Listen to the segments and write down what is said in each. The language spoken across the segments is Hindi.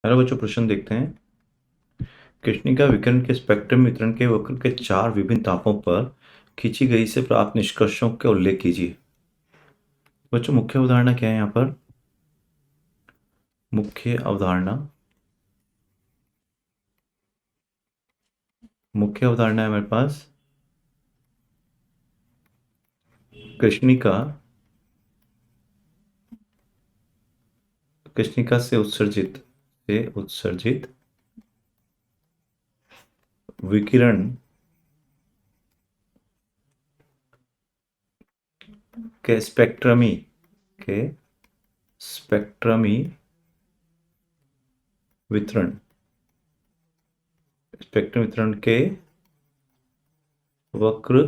हेलो बच्चों, प्रश्न देखते हैं। कृष्णिका विकिरण के स्पेक्ट्रम वितरण के वक्र के 4 विभिन्न तापों पर खींची गई से प्राप्त निष्कर्षों का उल्लेख कीजिए। बच्चों, मुख्य अवधारणा क्या है यहाँ पर? मुख्य अवधारणा है हमारे पास कृष्णिका कृष्णिका से उत्सर्जित विकिरण के के स्पेक्ट्रमी वितरण स्पेक्ट्रम वितरण के वक्र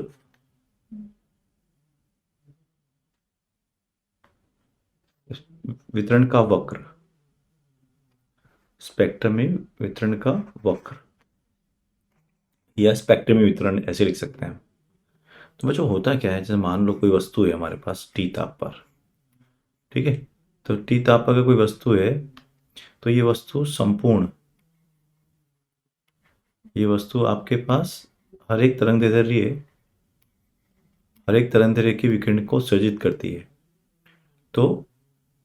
वितरण का वक्र स्पेक्ट्रमी वितरण का वक्र या स्पेक्ट्रमी वितरण ऐसे लिख सकते हैं। तो बच्चों, होता क्या है, जैसे मान लो कोई वस्तु है हमारे पास टी ताप पर। ठीक है। तो टी ताप पर अगर कोई वस्तु है तो ये वस्तु आपके पास हर एक तरंग दैर्ध्य की विकिरण को उत्सर्जित करती है। तो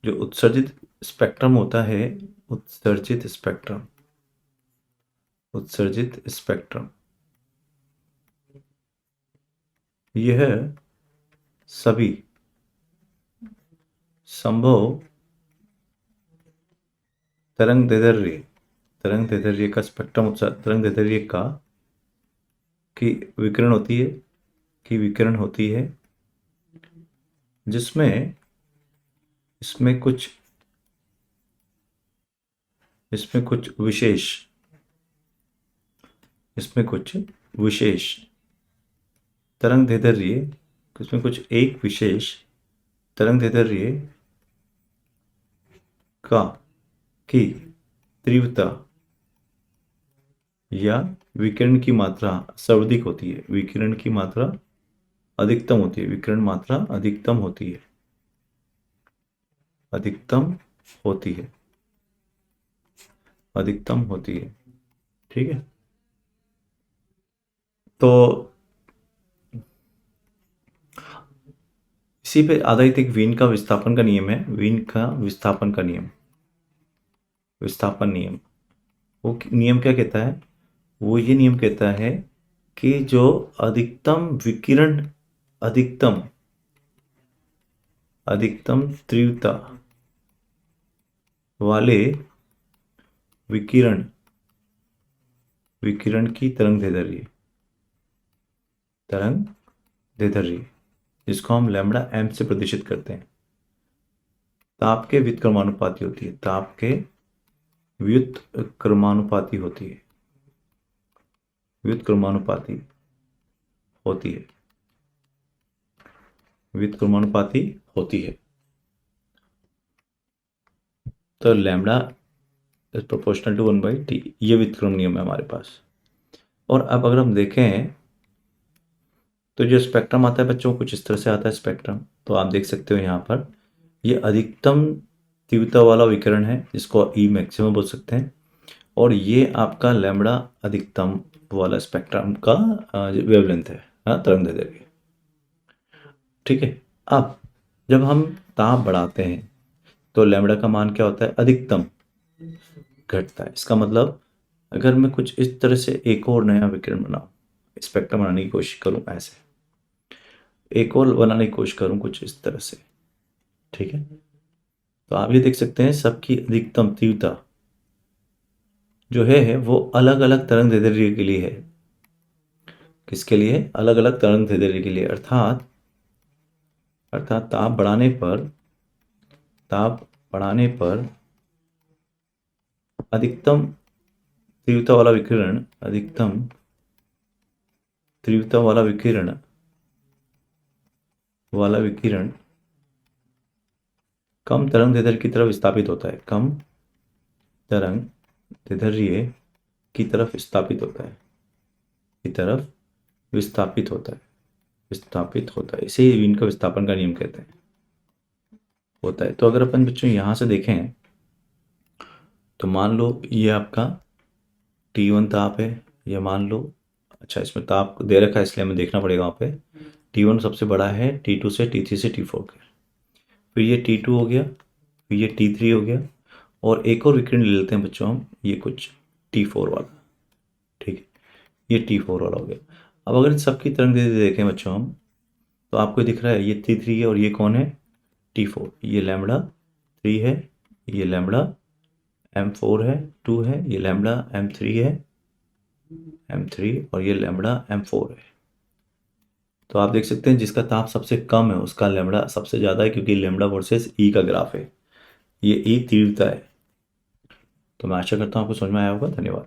जो उत्सर्जित स्पेक्ट्रम यह सभी संभव तरंग दैर्ध्य का स्पेक्ट्रम तरंग दैर्ध्य का की विकिरण होती है जिसमें इसमें कुछ विशेष तरंग दैर्ध्य इसमें कुछ एक विशेष तरंग दैर्ध्य की तीव्रता या विकिरण की मात्रा सर्वाधिक होती है। विकिरण मात्रा अधिकतम होती है। ठीक है। तो इसी पे आधारित एक वीन का विस्थापन का नियम है। विस्थापन नियम वो नियम क्या कहता है? वो ये नियम कहता है कि जो अधिकतम तीव्रता वाले विकिरण की तरंग दैर्ध्य जिसको हम लैम्ब्डा एम से प्रदर्शित करते हैं, ताप के व्युत्क्रमानुपाती होती है। तो lambda is proportional to 1/t, ये व्युत्क्रम नियम है हमारे पास। और अब अगर हम देखें तो जो स्पेक्ट्रम आता है बच्चों, कुछ इस तरह से आता है स्पेक्ट्रम। तो आप देख सकते हो यहाँ पर ये अधिकतम तीव्रता वाला विकिरण है जिसको ई मैक्सिमम बोल सकते हैं, और ये आपका लैम्ब्डा अधिकतम वाला स्पेक्ट्रम का वेवलेंथ है, तरंग दैर्ध्य। ठीक है। अब जब हम ताप बढ़ाते हैं तो लैम्ब्डा का मान क्या होता है? अधिकतम घटता है। इसका मतलब अगर मैं कुछ इस तरह से एक और नया विकिरण बनाऊं, स्पेक्ट्रम बनाने की कोशिश करूं, कुछ इस तरह से। ठीक है। तो आप ये देख सकते हैं सबकी अधिकतम तीव्रता जो है वो अलग अलग तरंग दैर्ध्य के लिए है। किसके लिए? अलग अलग तरंग दैर्ध्य के लिए। अर्थात ताप बढ़ाने पर अधिकतम तीव्रता वाला विकिरण कम तरंग दैर्ध्य की तरफ विस्थापित होता है। विस्थापित होता है। इसे ही वीन का विस्थापन का नियम कहते हैं। होता है। तो अगर अपन बच्चों यहाँ से देखें तो मान लो ये आपका T1 ताप है, ये मान लो, अच्छा इसमें ताप दे रखा है इसलिए हमें देखना पड़ेगा वहाँ पे। T1 सबसे बड़ा है T2 से, T3 से T4 के। फिर ये T2 हो गया, फिर ये T3 हो गया, और एक और विकेंड ले लेते हैं बच्चों हम, ये कुछ T4 वाला, ठीक है, ये T4 वाला हो गया। अब अगर इन सबकी तरंग दैर्ध्य देखें बच्चों हम, तो आपको दिख रहा है ये T3 है और ये कौन है, T4। ये लैम्बडा 3 है, ये लैम्बडा M4 है, 2 है, ये लैम्बडा M3 है, M3, और ये लैम्बडा M4 है। तो आप देख सकते हैं जिसका ताप सबसे कम है उसका लैम्बडा सबसे ज़्यादा है, क्योंकि लैम्बडा वर्सेस ई का ग्राफ है, ये ई तीव्रता है। तो मैं आशा करता हूँ आपको समझ में आया होगा। धन्यवाद।